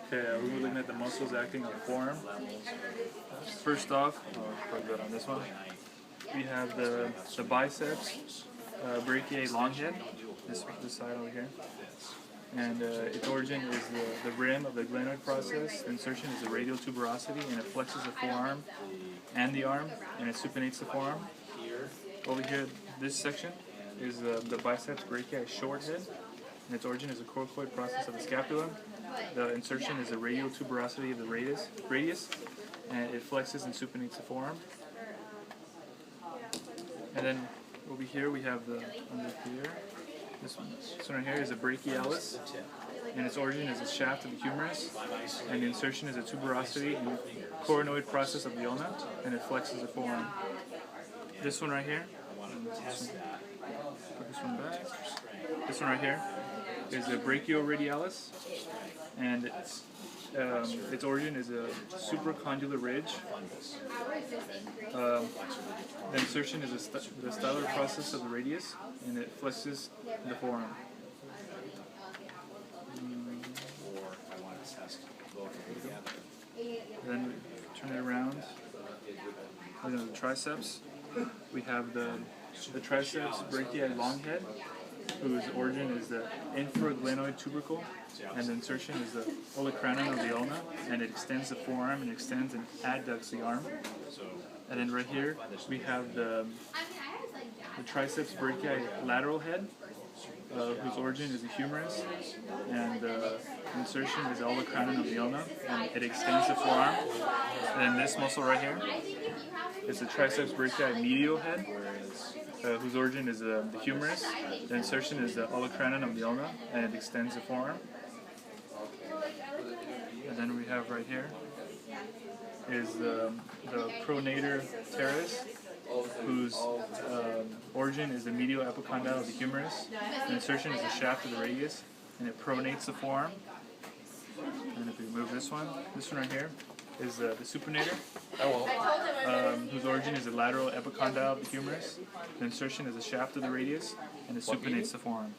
Okay, we're looking at the muscles acting on the forearm. First off, put that on this one. We have the biceps brachiae long head, this side over here. And its origin is the rim of the glenoid process. The insertion is the radial tuberosity, and it flexes the forearm and the arm, and it supinates the forearm. Over here, this section is the biceps brachiae short head, and its origin is the coracoid process of the scapula. The insertion is the radial tuberosity of the radius, and it flexes and supinates the forearm. And then over here we have the under here. This one right here is a brachialis, and its origin is the shaft of the humerus, and the insertion is a tuberosity and coronoid process of the ulna, and it flexes the forearm. This one right here, put this one back. This one right here is a brachioradialis, and its origin is a supracondylar ridge. The insertion is the stylar process of the radius, and it flexes the forearm. Then we turn it around. Look at the triceps. We have the triceps brachiae long head, whose origin is the infraglenoid tubercle, and the insertion is the olecranon of the ulna, and it extends the forearm and extends and adducts the arm. And then right here we have the triceps brachiae lateral head, whose origin is the humerus, and the insertion is the olecranon of the ulna, and it extends the forearm. And then this muscle right here is the triceps brachiae medial head, whose origin is the humerus. The insertion is the olecranon of the ulna, and it extends the forearm. And then we have right here is the pronator teres, whose origin is the medial epicondyle of the humerus. The insertion is the shaft of the radius, and it pronates the forearm. And if we move this one right here is the supinator, whose origin is the lateral epicondyle of the humerus. The insertion is the shaft of the radius, and it supinates the forearm.